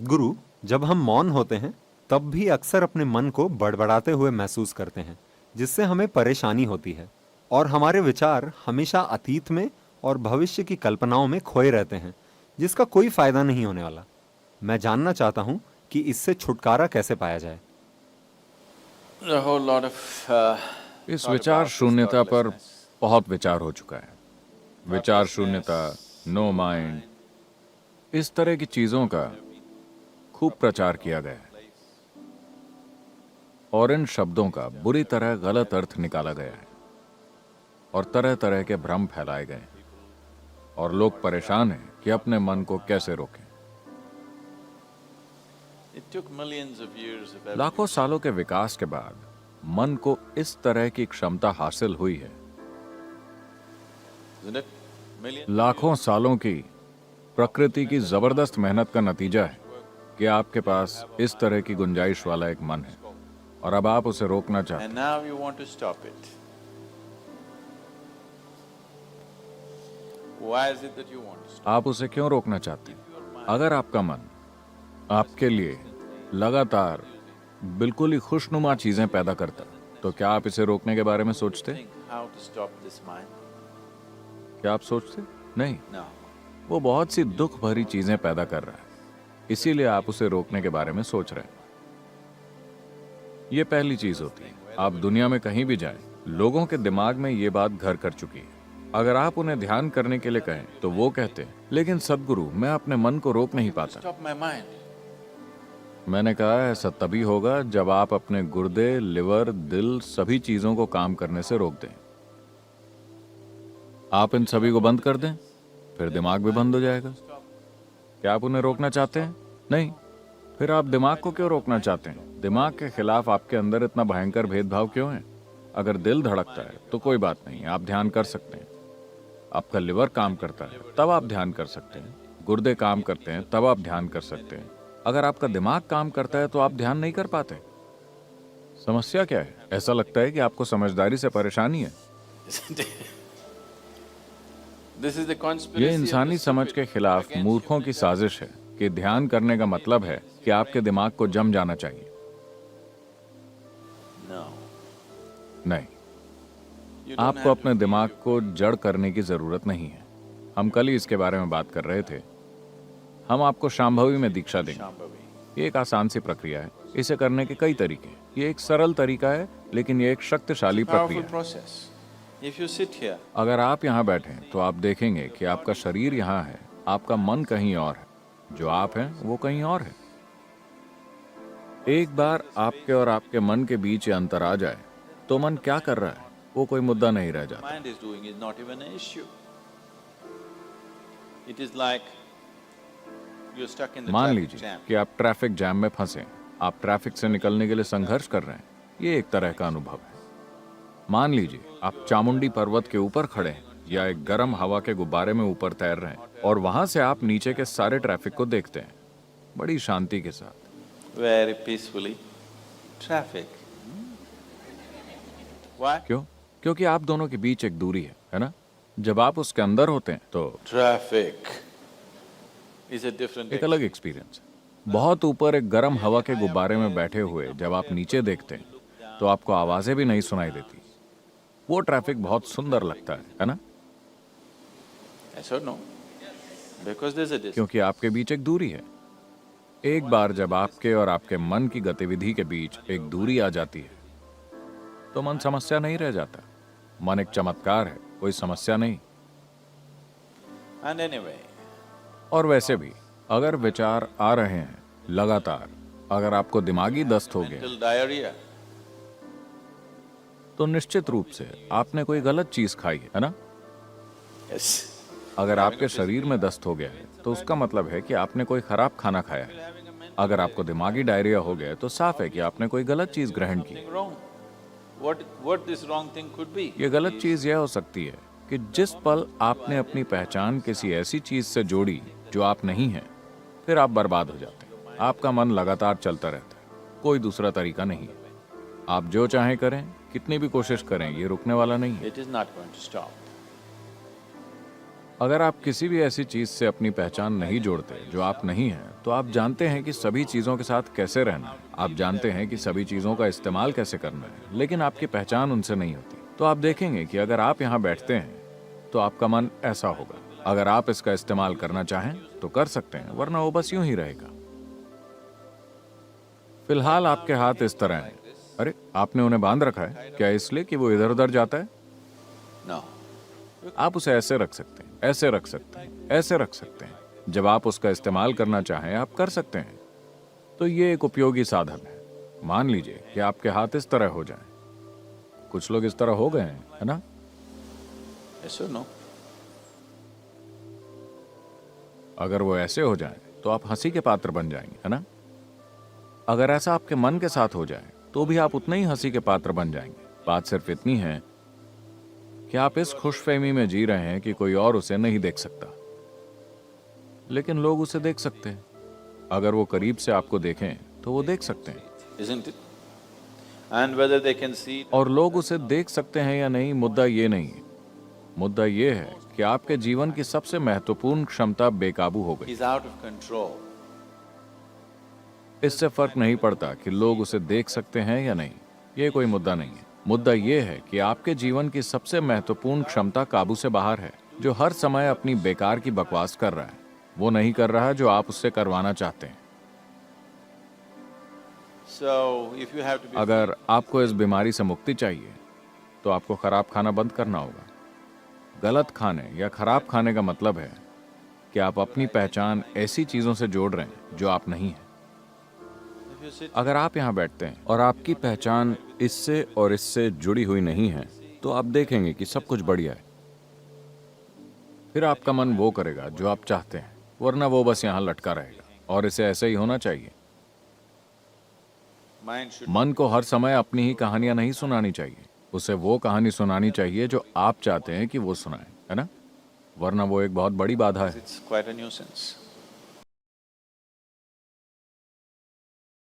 सद्गुरु, जब हम मौन होते हैं तब भी अक्सर अपने मन को बड़बड़ाते हुए महसूस करते हैं, जिससे हमें परेशानी होती है और हमारे विचार हमेशा अतीत में और भविष्य की कल्पनाओं में खोए रहते हैं, जिसका कोई फायदा नहीं होने वाला। मैं जानना चाहता हूं कि इससे छुटकारा कैसे पाया जाए। A whole lot of इस thought विचार about this शून्यता पर thoughtlessness. बहुत विचार हो चुका है। विचार शून्यता, नो माइंड, इस तरह की चीजों का खूब प्रचार किया गया है और इन शब्दों का बुरी तरह गलत अर्थ निकाला गया है और तरह तरह के भ्रम फैलाए गए हैं और लोग परेशान हैं कि अपने मन को कैसे रोकें। It took millions of years of लाखों सालों के विकास के बाद मन को इस तरह की क्षमता हासिल हुई है। isn't it? Millions. लाखों सालों की प्रकृति की जबरदस्त मेहनत का नतीजा है कि आपके पास इस तरह की गुंजाइश वाला एक मन है और अब आप उसे रोकना चाहते हैं। And now you want to stop it. Why is it that you want to stop? आप उसे क्यों रोकना चाहते हैं? अगर आपका मन आपके लिए लगातार बिल्कुल ही खुशनुमा चीजें पैदा करता, तो क्या आप इसे रोकने के बारे में सोचते? Think how to stop this mind? क्या आप सोचते? नहीं, No. वो बहुत सी दुख भरी चीजें पैदा कर रहा है, इसीलिए आप उसे रोकने के बारे में सोच रहे हैं। ये पहली चीज होती है। आप दुनिया में कहीं भी जाएं, लोगों के दिमाग में ये बात घर कर चुकी है। अगर आप उन्हें ध्यान करने के लिए कहें तो वो कहते हैं, लेकिन सद्गुरु, मैं अपने मन को रोक नहीं पाता। Stop my mind. मैंने कहा ऐसा तभी होगा जब आप अपने गुर्दे, लिवर, दिल, सभी चीजों को काम करने से रोक दें। आप इन सभी को बंद कर दें, फिर दिमाग भी बंद हो जाएगा। क्या आप उन्हें रोकना चाहते हैं? नहीं। फिर आप दिमाग को क्यों रोकना चाहते हैं? दिमाग के खिलाफ आपके अंदर इतना भयंकर भेदभाव क्यों है? अगर दिल धड़कता है तो कोई बात नहीं, आप ध्यान कर सकते हैं। आपका लिवर काम करता है तब आप ध्यान कर सकते हैं। गुर्दे काम करते हैं तब आप ध्यान कर सकते हैं। अगर आपका दिमाग काम करता है तो आप ध्यान नहीं कर पाते। समस्या क्या है? ऐसा लगता है कि आपको समझदारी से परेशानी है। Isn't it? This is the ये conspiracy of इंसानी the समझ stupid के खिलाफ against मूर्खों की साजिश है कि ध्यान करने का मतलब है कि आपके दिमाग को जम जाना चाहिए। you. No. नहीं, You don't आपको have अपने दिमाग को जड़ करने की जरूरत नहीं है। हम कल ही इसके बारे में बात कर रहे थे। हम आपको शांभवी में दीक्षा देंगे। Shambhavi. ये एक आसान सी प्रक्रिया है। इसे करने के कई तरीके हैं। ये एक सरल तरीका है, लेकिन ये एक शक्तिशाली प्रक्रिया Powerful है। process. If you sit here, अगर आप यहाँ बैठें तो आप देखेंगे कि आपका शरीर यहाँ है, आपका मन कहीं और है, जो आप हैं वो कहीं और है। एक बार आपके और आपके मन के बीच ये अंतर आ जाए तो मन क्या कर रहा है वो कोई मुद्दा नहीं रह जाता। mind is doing is not even an issue. It is like you're stuck in the मान traffic लीजिए jam. कि आप ट्रैफिक जैम में फंसे, आप ट्रैफिक से निकलने के लिए संघर्ष कर रहे हैं। ये एक तरह का अनुभव है। मान लीजिए आप चामुंडी पर्वत के ऊपर खड़े हैं या एक गर्म हवा के गुब्बारे में ऊपर तैर रहे हैं और वहां से आप नीचे के सारे ट्रैफिक को देखते हैं बड़ी शांति के साथ। Very peacefully. Traffic. Why? क्यों? क्योंकि आप दोनों के बीच एक दूरी है ना? जब आप उसके अंदर होते हैं तो Traffic is a different एक अलग एक्सपीरियंस है। बहुत ऊपर एक गर्म हवा के गुब्बारे में बैठे हुए जब आप नीचे देखते हैं तो आपको आवाजें भी नहीं सुनाई देती। वो ट्रैफिक बहुत सुंदर लगता है ना? Yes or no? Because there's a distance. क्योंकि आपके बीच एक दूरी है। एक बार जब आपके और आपके मन की गतिविधि के बीच एक दूरी आ जाती है तो मन समस्या नहीं रह जाता। मन एक चमत्कार है, कोई समस्या नहीं। And anyway, और वैसे भी अगर विचार आ रहे हैं लगातार, अगर आपको दिमागी दस्त हो गया mental diarrhea. तो निश्चित रूप से आपने कोई गलत चीज खाई है ना? Yes. अगर आपके शरीर में दस्त हो गया है तो उसका मतलब है कि आपने कोई खराब खाना खाया है। अगर आपको दिमागी डायरिया हो गया है तो साफ है कि आपने कोई गलत चीज ग्रहण की। Something wrong. What this wrong thing could be? ये गलत चीज यह हो सकती है कि जिस पल आपने अपनी पहचान किसी ऐसी चीज से जोड़ी जो आप नहीं हैं, फिर आप बर्बाद हो जाते हैं। आपका मन लगातार चलता रहता है, कोई दूसरा तरीका नहीं है। आप जो चाहें करें, कितनी भी कोशिश करें, ये रुकने वाला नहीं है। It is not going to stop. अगर आप किसी भी ऐसी चीज से अपनी पहचान नहीं जोड़ते जो आप नहीं हैं, तो आप जानते हैं कि सभी चीजों के साथ कैसे रहना है, आप जानते हैं कि सभी चीजों का इस्तेमाल कैसे करना है, लेकिन आपकी पहचान उनसे नहीं होती। तो आप देखेंगे कि अगर आप यहाँ बैठते हैं तो आपका मन ऐसा होगा। अगर आप इसका इस्तेमाल करना चाहें तो कर सकते हैं, वरना वो बस यूं ही रहेगा। फिलहाल आपके हाथ इस तरह हैं। अरे, आपने उन्हें बांध रखा है क्या, इसलिए कि वो इधर उधर जाता है? No. आप उसे ऐसे रख सकते हैं, ऐसे रख सकते हैं, ऐसे रख सकते हैं। जब आप उसका इस्तेमाल करना चाहें आप कर सकते हैं। तो ये एक उपयोगी साधन है। मान लीजिए कि आपके हाथ इस तरह हो जाएं। कुछ लोग इस तरह हो गए हैं, है ना? Yes or no? अगर वो ऐसे हो जाएं तो आप हंसी के पात्र बन जाएंगे, है ना? अगर ऐसा आपके मन के साथ हो जाए तो भी आप उतने ही हंसी के पात्र बन जाएंगे। बात सिर्फ इतनी है कि आप इस खुशफहमी में जी रहे हैं कि कोई और उसे नहीं देख सकता, लेकिन लोग उसे देख सकते हैं। अगर वो करीब से आपको देखें तो वो देख सकते हैं, Isn't it? And whether they can see it, और लोग उसे देख सकते हैं या नहीं, मुद्दा ये नहीं है। मुद्दा ये है कि आपके जीवन की सबसे महत्वपूर्ण क्षमता बेकाबू हो गई। he's out of control. इससे फर्क नहीं पड़ता कि लोग उसे देख सकते हैं या नहीं, ये कोई मुद्दा नहीं है। मुद्दा ये है कि आपके जीवन की सबसे महत्वपूर्ण क्षमता काबू से बाहर है, जो हर समय अपनी बेकार की बकवास कर रहा है। वो नहीं कर रहा जो आप उससे करवाना चाहते हैं। So if you have to be अगर आपको इस बीमारी से मुक्ति चाहिए तो आपको खराब खाना बंद करना होगा। गलत खाने या खराब खाने का मतलब है कि आप अपनी पहचान ऐसी चीजों से जोड़ रहे हैं जो आप नहीं हैं। if you sit अगर आप यहाँ बैठते हैं और आपकी पहचान इससे और इससे जुड़ी हुई नहीं है, तो आप देखेंगे कि सब कुछ बढ़िया है। फिर आपका मन वो करेगा जो आप चाहते हैं, वरना वो बस यहाँ लटका रहेगा। और इसे ऐसे ही होना चाहिए। mind should मन को हर समय अपनी ही कहानियां नहीं सुनानी चाहिए, उसे वो कहानी सुनानी चाहिए जो आप चाहते हैं कि वो सुनाए, है ना? वरना वो एक बहुत बड़ी बाधा है। it's quite a nuisance.